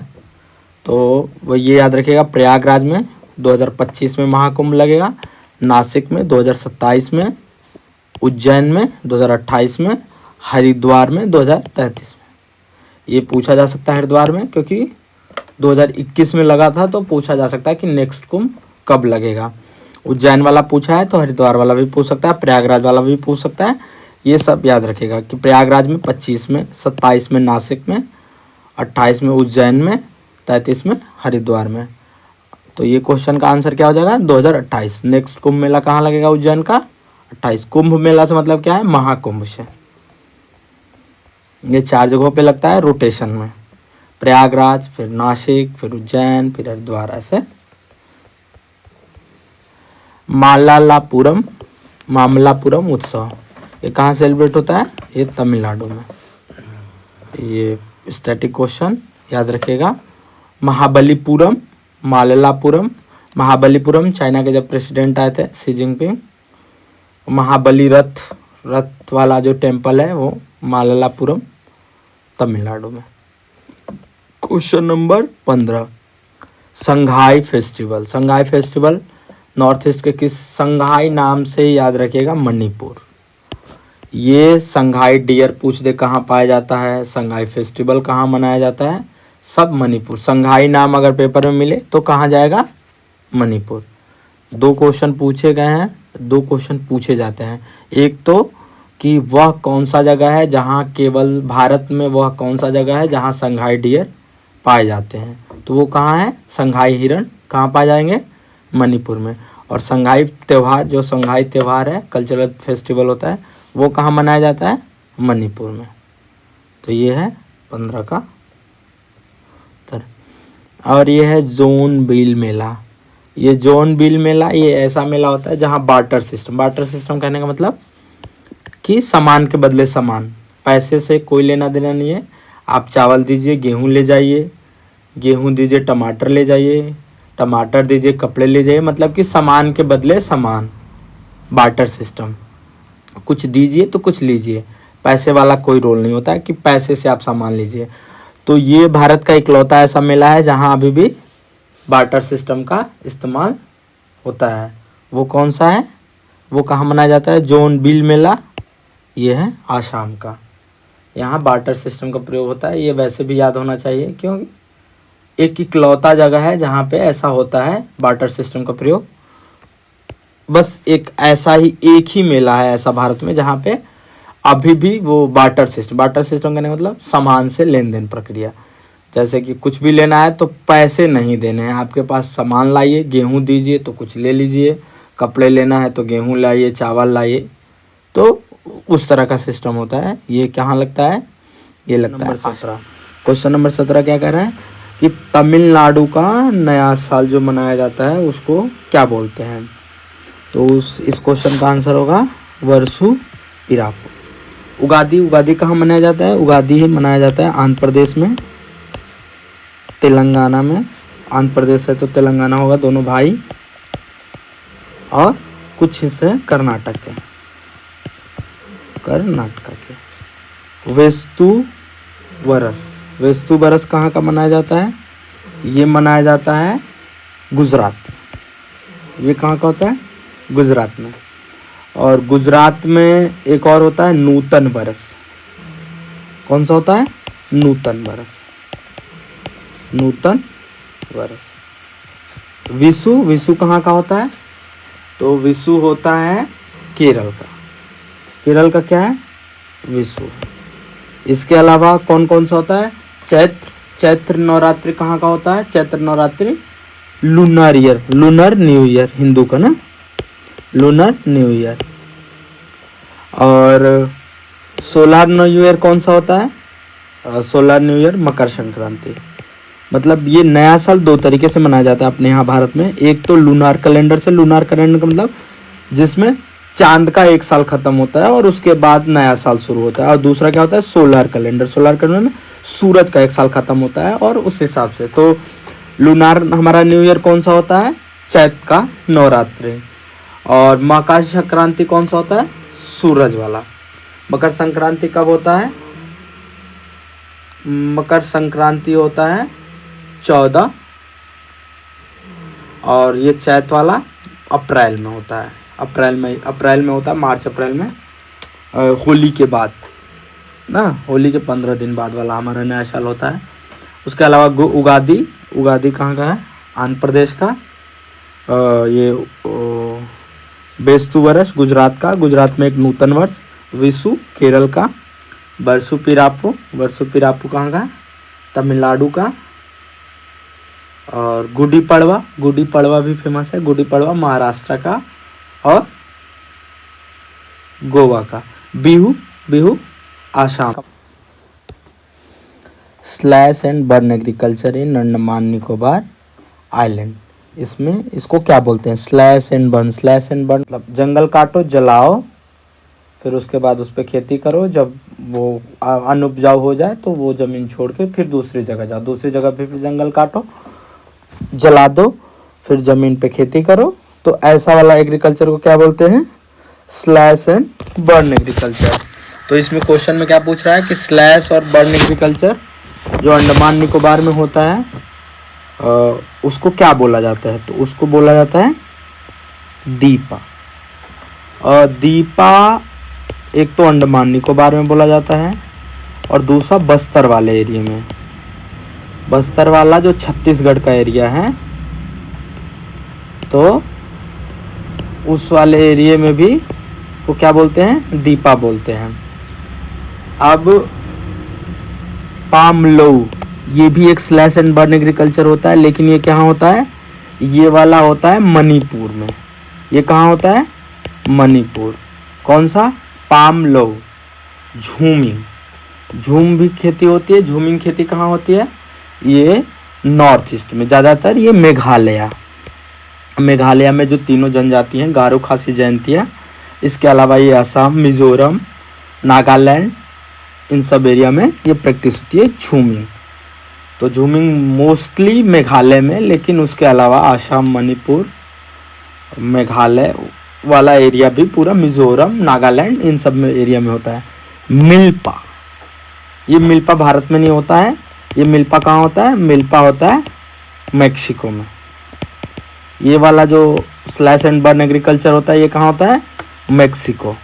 Speaker 1: तो वो ये याद रखिएगा प्रयागराज में 2025 में महाकुंभ लगेगा, नासिक में 2027 में, उज्जैन में 2028 में, हरिद्वार में 2033 में। ये पूछा जा सकता है हरिद्वार में, क्योंकि 2021 में लगा था, तो पूछा जा सकता है कि नेक्स्ट कुंभ कब लगेगा। उज्जैन वाला पूछा है तो हरिद्वार वाला भी पूछ सकता है, प्रयागराज वाला भी पूछ सकता है। ये सब याद रखिएगा कि प्रयागराज में 25 में, 27 में नासिक में, 28 में उज्जैन में, 33 में हरिद्वार में। तो ये क्वेश्चन का आंसर क्या हो जाएगा? 2028। नेक्स्ट कुंभ मेला कहाँ लगेगा? उज्जैन का 28। कुंभ मेला से मतलब क्या है? महाकुंभ से। ये 4 जगहों पे लगता है रोटेशन में, प्रयागराज, फिर नासिक, फिर उज्जैन, फिर हरिद्वार, ऐसे। मामल्लापुरम उत्सव ये कहाँ सेलिब्रेट होता है? ये तमिलनाडु में। ये स्टैटिक क्वेश्चन याद रखिएगा। महाबलीपुरम चाइना के जब प्रेसिडेंट आए थे शी जिनपिंग। महाबली रथ वाला जो टेम्पल है वो मामल्लापुरम तमिलनाडु में। क्वेश्चन नंबर 15, संघाई फेस्टिवल नॉर्थ ईस्ट के किस संघाई नाम से याद रखिएगा? मणिपुर। ये संघाई डियर पूछ दे कहाँ पाया जाता है, संघाई फेस्टिवल कहाँ मनाया जाता है, सब मणिपुर। संघाई नाम अगर पेपर में मिले तो कहाँ जाएगा? मणिपुर। 2 क्वेश्चन पूछे गए हैं, 2 क्वेश्चन पूछे जाते हैं। एक तो कि वह कौन सा जगह है जहाँ केवल भारत में वह कौन सा जगह है जहाँ संघाई डियर पाए जाते हैं, तो वो कहाँ है? संघाई हिरण कहाँ पाए जाएंगे? मणिपुर में। और संघाई त्यौहार, जो संघाई त्यौहार है, कल्चरल फेस्टिवल होता है, वो कहाँ मनाया जाता है? मणिपुर में। तो ये है 15 का उत्तर। और ये है जोन बिल मेला। ये जोन बिल मेला ये ऐसा मेला होता है जहाँ बार्टर सिस्टम कहने का मतलब कि सामान के बदले सामान, पैसे से कोई लेना देना नहीं है। आप चावल दीजिए, गेहूँ ले जाइए, गेहूँ दीजिए, टमाटर ले जाइए, टमाटर दीजिए, कपड़े ले जाइए, मतलब कि सामान के बदले सामान, बार्टर सिस्टम। कुछ दीजिए तो कुछ लीजिए, पैसे वाला कोई रोल नहीं होता है कि पैसे से आप सामान लीजिए। तो ये भारत का इकलौता ऐसा मेला है जहाँ अभी भी बार्टर सिस्टम का इस्तेमाल होता है। वो कौन सा है? वो कहाँ मनाया जाता है? जोन बिल मेला। ये है आसाम का। यहाँ बार्टर सिस्टम का प्रयोग होता है। ये वैसे भी याद होना चाहिए क्योंकि एक इकलौता जगह है जहाँ पे ऐसा होता है बार्टर सिस्टम का प्रयोग। बस एक ही मेला है ऐसा भारत में जहाँ पे अभी भी वो बार्टर सिस्टम कहने का मतलब सामान से लेन देन प्रक्रिया। जैसे कि कुछ भी लेना है तो पैसे नहीं देने हैं, आपके पास सामान लाइए, गेहूँ दीजिए तो कुछ ले लीजिए, कपड़े लेना है तो गेहूँ लाइए, चावल लाइए, तो उस तरह का सिस्टम होता है। ये कहाँ लगता है? ये लगता है 17। क्वेश्चन नंबर 17 क्या कह रहा है कि तमिलनाडु का नया साल जो मनाया जाता है उसको क्या बोलते हैं? तो इस क्वेश्चन का आंसर होगा वर्षु पिरापु। उगादी, उगादी कहाँ मनाया जाता है? उगादी ही मनाया जाता है आंध्र प्रदेश में, तेलंगाना में। आंध्र प्रदेश से तो तेलंगाना होगा, दोनों भाई, और कुछ हिस्से कर्नाटक के, कर्नाटक के। वेस्तु वरस, वेस्तु वरस कहाँ का मनाया जाता है? ये मनाया जाता है गुजरात में। ये कहाँ का होता है? गुजरात में। और गुजरात में एक और होता है नूतन बरस। कौन सा होता है? नूतन बरस, नूतन बरस। विशु, विशु कहाँ का होता है? तो विशु होता है केरल का। केरल का क्या है? विशु है। इसके अलावा कौन कौन सा होता है? चैत्र, चैत्र नवरात्रि कहाँ का होता है? Chaitra Navratri lunar year, lunar new year, Hindu का ना, लूनर न्यू ईयर। और सोलर न्यू ईयर कौन सा होता है? Solar new year Makar Sankranti. मतलब ये नया साल दो तरीके से मनाया जाता है अपने यहाँ भारत में। एक तो लूनार कैलेंडर से, लूनार कैलेंडर का मतलब जिसमें चांद का एक साल खत्म होता है और उसके बाद नया साल शुरू होता है। और दूसरा क्या होता है? Solar calendar. सोलर कैलेंडर में सूरज का एक साल खत्म होता है और उस हिसाब से। तो लूनार हमारा न्यू ईयर कौन सा होता है? चैत्र का नवरात्रि। और मकर संक्रांति कौन सा होता है? सूरज वाला। मकर संक्रांति कब होता है? मकर संक्रांति होता है 14, और ये चैत्र वाला अप्रैल में होता है। अप्रैल में होता है, मार्च अप्रैल में, होली के बाद ना, होली के 15 दिन बाद वाला हमारा नया साल होता है। उसके अलावा उगादी, उगादी कहाँ का है? आंध्र प्रदेश का। ये बेस्तु वर्ष गुजरात का, गुजरात में एक नूतन वर्ष। विशु केरल का। वर्षु पिरापू, वर्षु पिरापू कहाँ का? तमिलनाडु का। और गुड़ी पड़वा, गुड़ी पड़वा भी फेमस है, गुड़ी पड़वा महाराष्ट्र का और गोवा का। Bihu, Bihu Assam. Slash and burn agriculture in Andaman Nicobar island, इसमें इसको क्या बोलते हैं? Slash and burn. Slash and burn मतलब जंगल काटो, जलाओ, फिर उसके बाद उस पर खेती करो। जब वो अनउपजाऊ हो जाए तो वो ज़मीन छोड़ के फिर दूसरी जगह जाओ, दूसरी जगह फिर जंगल काटो, जला दो, फिर ज़मीन पे खेती करो। तो ऐसा वाला एग्रीकल्चर को क्या बोलते हैं? Slash and burn agriculture. तो इसमें क्वेश्चन में क्या पूछ रहा है कि स्लैश और बर्न एग्रीकल्चर जो अंडमान निकोबार में होता है उसको क्या बोला जाता है? तो उसको बोला जाता है दीपा। और दीपा एक तो अंडमान निकोबार में बोला जाता है और दूसरा बस्तर वाले एरिया में। बस्तर वाला जो छत्तीसगढ़ का एरिया है, तो उस वाले एरिया में भी वो क्या बोलते हैं? दीपा बोलते हैं। अब पाम लऊ, ये भी एक स्लैश एंड बर्न एग्रीकल्चर होता है, लेकिन ये कहाँ होता है? ये वाला होता है मणिपुर में। ये कहाँ होता है? मणिपुर। कौन सा? पाम लऊ। झूमिंग, झूम भी खेती होती है। झूमिंग खेती कहाँ होती है? ये नॉर्थ ईस्ट में, ज़्यादातर ये मेघालय, मेघालय में जो तीनों जनजाति हैं, गारो, खासी, जयंतिया, इसके अलावा ये असम, मिजोरम, नागालैंड, इन सब एरिया में ये प्रैक्टिस होती है झूमिंग। तो झूमिंग मोस्टली मेघालय में, लेकिन उसके अलावा असम, मणिपुर, मेघालय वाला एरिया भी पूरा, मिजोरम, नागालैंड, इन सब में एरिया में होता है। मिल्पा, ये मिल्पा भारत में नहीं होता है। ये मिल्पा कहाँ होता है? मिल्पा होता है मैक्सिको में। ये वाला जो स्लैश एंड बर्न एग्रीकल्चर होता है ये कहाँ होता है? मैक्सिको।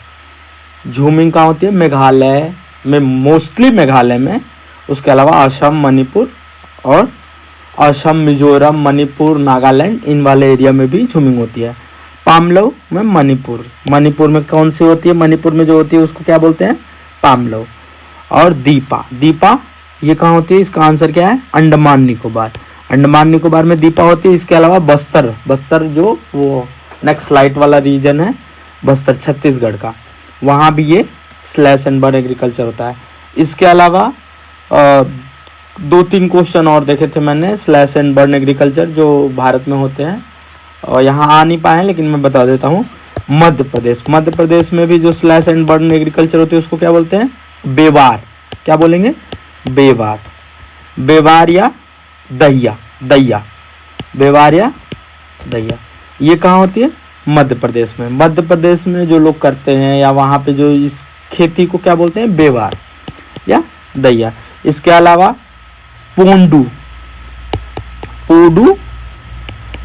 Speaker 1: झूमिंग कहाँ होती है? मेघालय में, मोस्टली मेघालय में। उसके अलावा असम, मणिपुर, और असम, मिजोरम, मणिपुर, नागालैंड, इन वाले एरिया में भी झूमिंग होती है। पामलऊ में मणिपुर, मणिपुर में कौन सी होती है? मणिपुर में जो होती है उसको क्या बोलते हैं? पामलऊ। और दीपा, दीपा ये कहाँ होती है? इसका आंसर क्या है? अंडमान निकोबार। अंडमान निकोबार में दीपा होती है। इसके अलावा बस्तर, बस्तर जो वो नेक्स्ट स्लाइड वाला रीजन है, बस्तर छत्तीसगढ़ का, वहाँ भी ये स्लैश एंड बर्न एग्रीकल्चर होता है। इसके अलावा 2-3 क्वेश्चन और देखे थे मैंने स्लैश एंड बर्न एग्रीकल्चर जो भारत में होते हैं, और यहाँ आ नहीं पाए हैं, लेकिन मैं बता देता हूँ। मध्य प्रदेश, मध्य प्रदेश में भी जो स्लैश एंड बर्न एग्रीकल्चर होती है उसको क्या बोलते हैं? बेवार। क्या बोलेंगे? बेवार। बेवार या दहिया, दैया, बेवार या दैया। ये कहाँ होती है? मध्य प्रदेश में। मध्य प्रदेश में जो लोग करते हैं या वहाँ पे जो इस खेती को क्या बोलते हैं? बेवार या दैया। इसके अलावा पोंडू, पोडू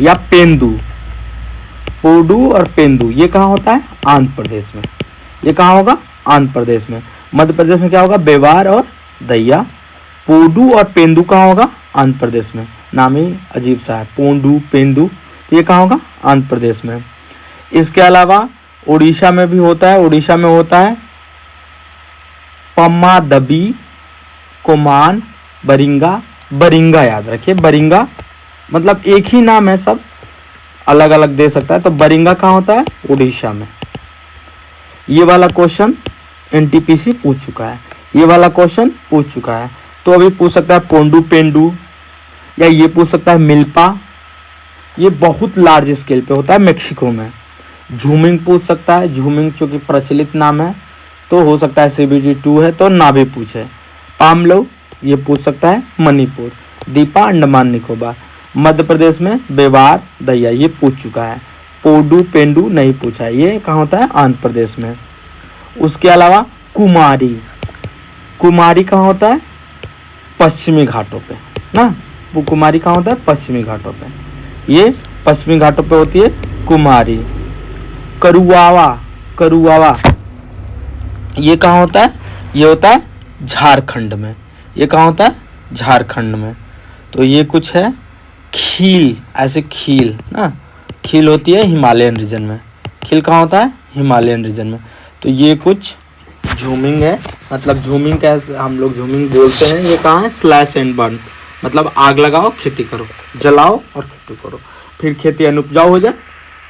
Speaker 1: या पेंदू, पोडू और पेंदू ये कहाँ होता है? आंध्र प्रदेश में। ये कहाँ होगा? आंध्र प्रदेश में। मध्य प्रदेश में क्या होगा? बेवार और दैया। पोडू और पेंदू कहाँ होगा? आंध्र प्रदेश में। नाम ही अजीब सा है, पोंडू पेंदू, तो ये कहाँ होगा? आंध्र प्रदेश में। इसके अलावा उड़ीसा में भी होता है। उड़ीसा में होता है पम्मा दबी, कोमान, बरिंगा। बरिंगा याद रखिए, बरिंगा मतलब एक ही नाम है, सब अलग अलग दे सकता है। तो बरिंगा कहाँ होता है? उड़ीसा में। ये वाला क्वेश्चन एनटीपीसी पूछ चुका है, ये वाला क्वेश्चन पूछ चुका है। तो अभी पूछ सकता है पोंडू पेंडू, या ये पूछ सकता है मिल्पा, ये बहुत लार्ज स्केल पे होता है मेक्सिको में। झूमिंग पूछ सकता है, झूमिंग चूँकि प्रचलित नाम है तो हो सकता है CBT 2 है तो ना भी पूछे। पामलो ये पूछ सकता है मणिपुर। दीपा अंडमान निकोबार। मध्य प्रदेश में बेवार दैया ये पूछ चुका है। पोडू पेंडू नहीं पूछा है, ये कहाँ होता है? आंध्र प्रदेश में। उसके अलावा कुमारी, कुमारी कहाँ होता है? पश्चिमी घाटों पे ना। वो कुमारी कहाँ होता है? पश्चिमी घाटों पे। ये पश्चिमी घाटों पे होती है कुमारी। करुआवा, करुआवा ये कहाँ होता है? ये होता है झारखंड में। ये कहाँ होता है? झारखंड में। तो ये कुछ है खील, ऐसे खील ना, खील होती है हिमालयन रीजन में। खील कहाँ होता है? हिमालयन रीजन में। तो ये कुछ झूमिंग है, मतलब झूमिंग कैसे हम लोग झूमिंग बोलते हैं। ये कहाँ है? स्लैश एंड बर्न, मतलब आग लगाओ खेती करो, जलाओ और खेती करो, फिर खेती अनुपजाऊ हो जाए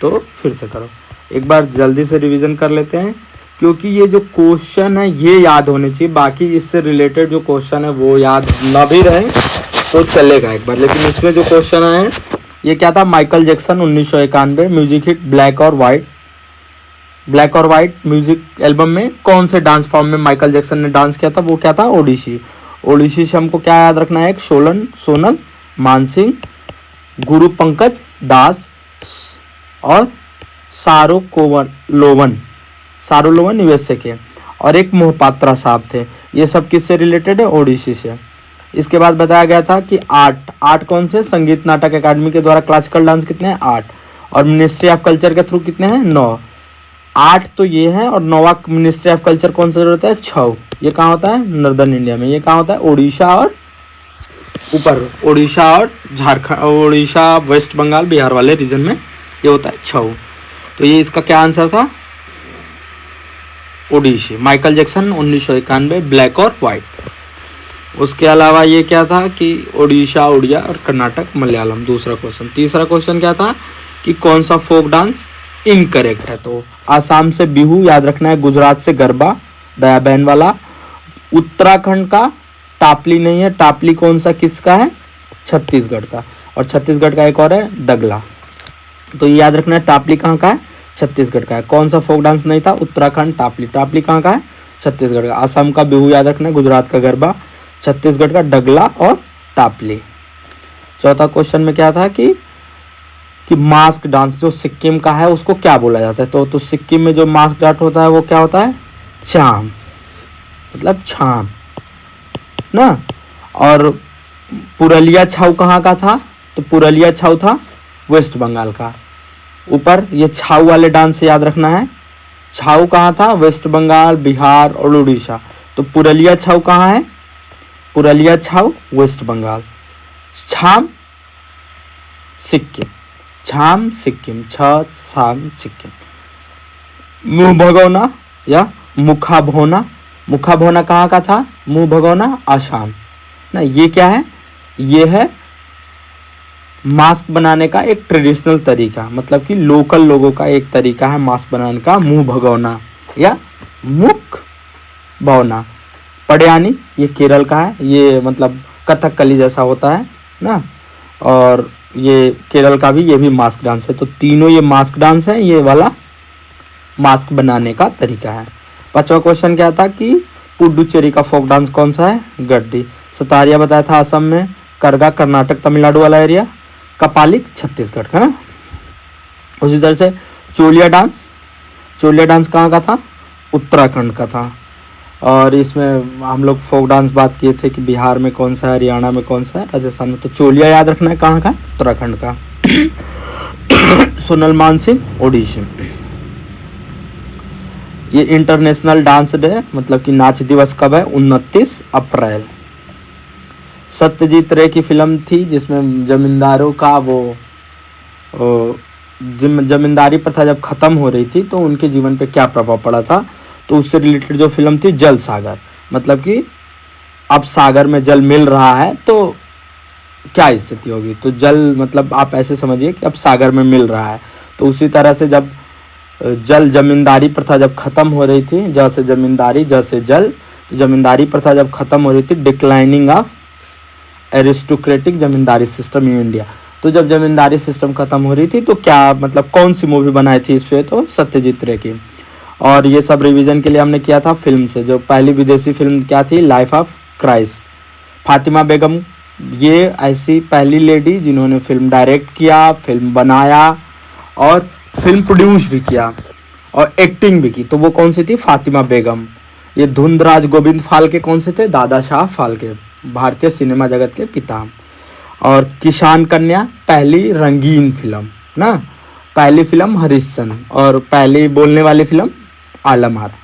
Speaker 1: तो फिर से करो। एक बार जल्दी से रिवीजन कर लेते हैं, क्योंकि ये जो क्वेश्चन है ये याद होने चाहिए, बाकी इससे रिलेटेड जो क्वेश्चन है वो याद ना भी रहे तो चलेगा एक बार। लेकिन इसमें जो क्वेश्चन है ये क्या था? Michael Jackson 1991 music hit black और वाइट, ब्लैक और वाइट म्यूजिक एल्बम में कौन से डांस फॉर्म में माइकल जैक्सन ने डांस किया था? वो क्या था? ओडिसी। ओडिसी से हमको क्या याद रखना है? एक सोनल मानसिंह, गुरु पंकज दास और सारोलोवन USA के, और एक मोहपात्रा साहब थे। ये सब किससे रिलेटेड है? ओडिसी से। इसके बाद बताया गया था कि आठ कौन से? संगीत नाटक अकादमी के द्वारा क्लासिकल डांस कितने हैं? 8, और मिनिस्ट्री ऑफ कल्चर के थ्रू कितने हैं? 9। 8 तो ये है, और 9वां मिनिस्ट्री ऑफ कल्चर कौन सा होता है? छऊ। ये कहाँ होता है? नॉर्दर्न इंडिया में। ये कहाँ होता है? उड़ीसा और ऊपर उड़ीसा और झारखंड, उड़ीसा वेस्ट बंगाल बिहार वाले रीजन में ये होता है छऊ। तो ये इसका क्या आंसर था? ओडिसी। माइकल जैक्सन 1991 ब्लैक और वाइट। उसके अलावा ये क्या था कि ओडिशा, उड़िया और कर्नाटक मलयालम। दूसरा क्वेश्चन। तीसरा क्वेश्चन क्या था कि कौन सा फोक डांस इनकरेक्ट है? तो आसाम से बिहू याद रखना है, गुजरात से गरबा दया बहन वाला, उत्तराखंड का टापली नहीं है। टापली कौन सा किसका है? छत्तीसगढ़ का, और छत्तीसगढ़ का एक और है दगला। तो ये याद रखना है टापली कहाँ का है? छत्तीसगढ़ का है। कौन सा फोक डांस नहीं था? उत्तराखंड टापली। टापली कहाँ का है? छत्तीसगढ़ का। असम का बिहू याद रखना है, गुजरात का गरबा, छत्तीसगढ़ का डगला और टापली। चौथा क्वेश्चन में क्या था कि मास्क डांस जो सिक्किम का है उसको क्या बोला जाता है? तो सिक्किम में जो मास्क डांस होता है वो क्या होता है? चाम, मतलब छाम ना। और पुरलिया छाऊ कहाँ का था? तो पुरलिया छाऊ था वेस्ट बंगाल का। ऊपर ये छाऊ वाले डांस से याद रखना है। छाऊ कहाँ था? वेस्ट बंगाल, बिहार और उड़ीसा। तो पुरलिया छाऊ कहाँ है? पुरलिया छाऊ वेस्ट बंगाल। छाम सिक्किम, छाम सिक्किम, छाम सिक्किम। मुंह भगोना या मुखा भोना, मुखा भोना कहाँ का था? मुंह भगोना आसाम ना। ये क्या है? ये है मास्क बनाने का एक ट्रेडिशनल तरीका, मतलब कि लोकल लोगों का एक तरीका है मास्क बनाने का, मुंह भगोना या मुख भौना। पड़यानी ये केरल का है, ये मतलब कथकली जैसा होता है ना, और ये केरल का भी, ये भी मास्क डांस है। तो तीनों ये मास्क डांस है, ये वाला मास्क बनाने का तरीका है। 5वां क्वेश्चन क्या था कि पुडुचेरी का फोक डांस कौन सा है? गड्डी। सतारिया बताया था असम में, करगा कर्नाटक तमिलनाडु वाला एरिया, कपालिक छत्तीसगढ़, है ना। उसी तरह से चोलिया डांस कहाँ का था? उत्तराखंड का था। और इसमें हम लोग फोक डांस बात किए थे कि बिहार में कौन सा है, हरियाणा में कौन सा है, राजस्थान में। तो चोलिया याद रखना है, कहाँ का? उत्तराखंड का। सोनल मानसिंह ओडिशा। ये इंटरनेशनल डांस डे मतलब कि नाच दिवस कब है? 29 अप्रैल। सत्यजीत रे की फिल्म थी जिसमें जमींदारों का जमींदारी प्रथा जब खत्म हो रही थी तो उनके जीवन पे क्या प्रभाव पड़ा था, तो उससे रिलेटेड जो फिल्म थी जल सागर, मतलब कि अब सागर में जल मिल रहा है तो क्या स्थिति होगी। तो जल मतलब आप ऐसे समझिए कि अब सागर में मिल रहा है। तो उसी तरह से जब जमींदारी प्रथा जब खत्म हो रही थी, जैसे जमींदारी जैसे जल, तो जमींदारी प्रथा जब खत्म हो रही थी, declining of aristocratic zamindari system in India. तो जब जमींदारी सिस्टम खत्म हो रही थी तो क्या मतलब कौन सी मूवी बनाई थी इस पे? तो सत्यजीत रे की। और ये सब रिवीजन के लिए हमने किया था फिल्म से। जो पहली विदेशी फिल्म क्या थी? Life of Christ. Fatima Begum ये ऐसी पहली लेडी जिन्होंने फिल्म डायरेक्ट किया, फिल्म बनाया और फिल्म प्रोड्यूस भी किया और एक्टिंग भी की। तो वो कौन सी थी? फातिमा बेगम। ये धुंधराज गोविंद फाल्के कौन से थे? दादा साहब फाल्के, भारतीय सिनेमा जगत के पिता। और किसान कन्या पहली रंगीन फिल्म ना, पहली फिल्म हरिश्चंद्र, और पहली बोलने वाली फिल्म आलम आरा।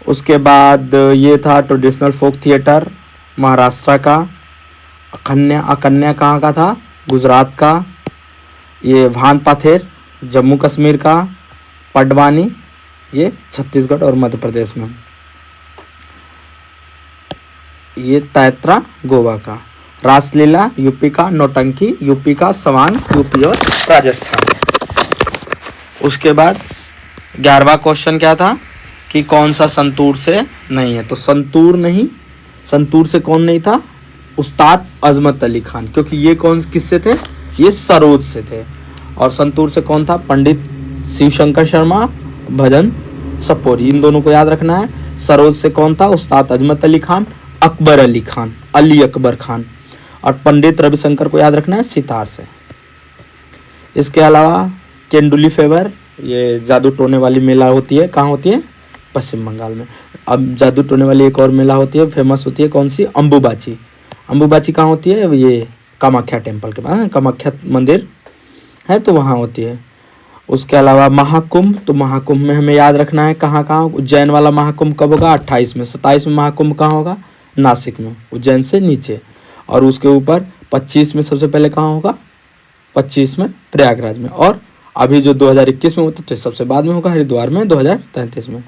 Speaker 1: उसके बाद ये था ट्रेडिशनल फोक थिएटर महाराष्ट्र का। अकन्या कहाँ का था? गुजरात का। ये भान पाथेर जम्मू कश्मीर का। पडवानी ये छत्तीसगढ़ और मध्य प्रदेश में। ये तैत्रा गोवा का। रासलीला यूपी का। नौटंकी यूपी का। सवांग यूपी और राजस्थान। उसके बाद 11वां क्वेश्चन क्या था कि कौन सा संतूर से नहीं है? तो संतूर नहीं, संतूर से कौन नहीं था? उस्ताद अजमत अली खान, क्योंकि ये कौन किससे थे? ये सरोज से थे। और संतूर से कौन था? पंडित शिवशंकर शर्मा, भजन सपोरी। इन दोनों को याद रखना है। सरोज से कौन था? उस्ताद अजमत अली खान, अकबर अली खान, अली अकबर खान। और पंडित रविशंकर को याद रखना है सितार से। इसके अलावा केंडुली फेवर, ये जादू टोने वाली मेला होती है, कहाँ होती है? पश्चिम बंगाल में। अब जादू टोने वाली एक और मेला होती है, फेमस होती है, कौन सी? अम्बुबाची। अम्बुबाची कहाँ होती है? ये कामाख्या टेम्पल के पास, कामाख्या मंदिर है तो वहाँ होती है। उसके अलावा महाकुंभ, तो महाकुंभ में हमें याद रखना है कहाँ कहाँ। उज्जैन वाला महाकुंभ कब होगा? 28 में। 27 में महाकुंभ कहाँ होगा? नासिक में, उज्जैन से नीचे। और उसके ऊपर 25 में सबसे पहले कहाँ होगा? 25 में प्रयागराज में। और अभी जो 2021 में होता है तो सबसे बाद में होगा हरिद्वार में 2033 में।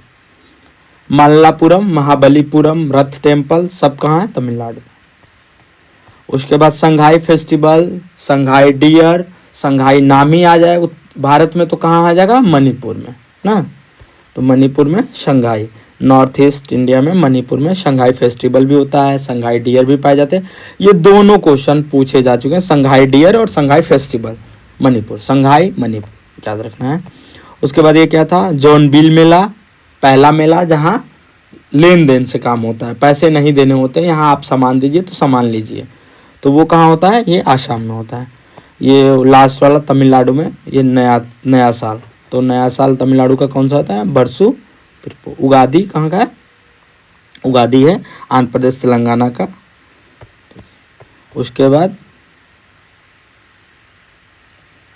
Speaker 1: मल्लापुरम, महाबलीपुरम, रथ टेम्पल सब कहाँ है? तमिलनाडु। उसके बाद संघाई फेस्टिवल, संघाई डियर, संघाई नामी आ जाएगा भारत में, तो कहाँ आ जाएगा? मणिपुर में ना। तो मणिपुर में संघाई, नॉर्थ ईस्ट इंडिया में मणिपुर में संघाई फेस्टिवल भी होता है, संघाई डियर भी पाए जाते हैं। ये दोनों क्वेश्चन पूछे जा चुके हैं, संघाई डियर और संघाई फेस्टिवल। मणिपुर, संघाई मणिपुर याद रखना है। उसके बाद ये क्या था? जॉनबिल मेला, पहला मेला जहाँ लेन देन से काम होता है, पैसे नहीं देने होते, यहाँ आप सामान दीजिए तो सामान लीजिए। तो वो कहाँ होता है? ये आसाम में होता है। ये लास्ट वाला तमिलनाडु में, ये नया साल। तो नया साल तमिलनाडु का कौन सा होता है? बरसू पिरपू। उगादी कहाँ का है? उगादी है आंध्र प्रदेश तेलंगाना का। उसके बाद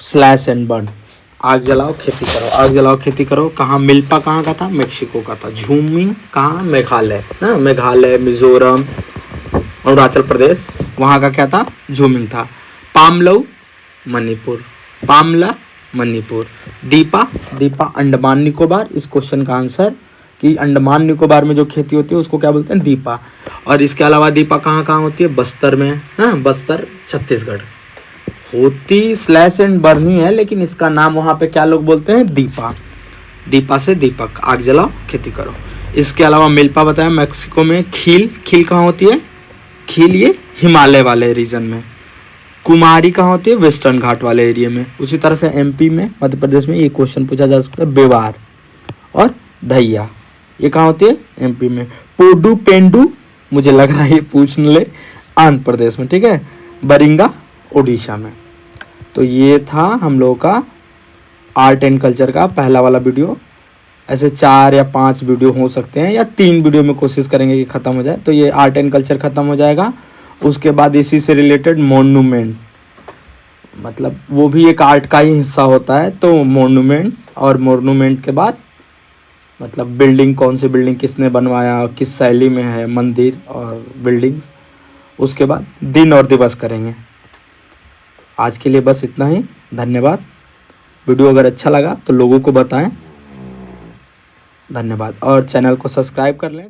Speaker 1: स्लैश एंड बर्न, आग जलाओ खेती करो, आग जलाओ खेती करो। कहाँ? मिल्पा कहाँ का था? मेक्सिको का था। झूमिंग कहाँ? मेघालय ना, मेघालय, मिजोरम, अरुणाचल प्रदेश, वहाँ का क्या था? झूमिंग था। पामलऊ मणिपुर, पामला मणिपुर। दीपा अंडमान निकोबार। इस क्वेश्चन का आंसर कि अंडमान निकोबार में जो खेती होती है उसको क्या बोलते हैं? दीपा। और इसके अलावा दीपा कहाँ कहाँ होती है? बस्तर में, हाँ बस्तर छत्तीसगढ़ होती। स्लैश एंड बर्न ही है लेकिन इसका नाम वहाँ पे क्या लोग बोलते हैं? दीपा। दीपा से दीपक, आग जलाओ खेती करो। इसके अलावा मिल्पा बताया मैक्सिको में। खील कहाँ होती है? खील ये हिमालय वाले रीजन में। कुमारी कहाँ होती है? वेस्टर्न घाट वाले एरिया में। उसी तरह से एमपी में, मध्य प्रदेश में ये क्वेश्चन पूछा जा सकता है। बेवार और धैया, ये कहाँ होती है? एमपी में। पोडू पेंडू मुझे लग रहा है ये पूछ ले आंध्र प्रदेश में, ठीक है। बरिंगा उड़ीसा में। तो ये था हम लोगों का आर्ट एंड कल्चर का पहला वाला वीडियो। ऐसे 4 या 5 वीडियो हो सकते हैं, या 3 वीडियो में कोशिश करेंगे कि ख़त्म हो जाए। तो ये आर्ट एंड कल्चर ख़त्म हो जाएगा। उसके बाद इसी से रिलेटेड मोन्यूमेंट, मतलब वो भी एक आर्ट का ही हिस्सा होता है। तो मोन्यूमेंट, और मोन्यूमेंट के बाद मतलब बिल्डिंग, कौन सी बिल्डिंग किसने बनवाया, किस शैली में है मंदिर और बिल्डिंग्स। उसके बाद दिन और दिवस करेंगे। आज के लिए बस इतना ही, धन्यवाद। वीडियो अगर अच्छा लगा तो लोगों को बताएं। धन्यवाद, और चैनल को सब्सक्राइब कर लें।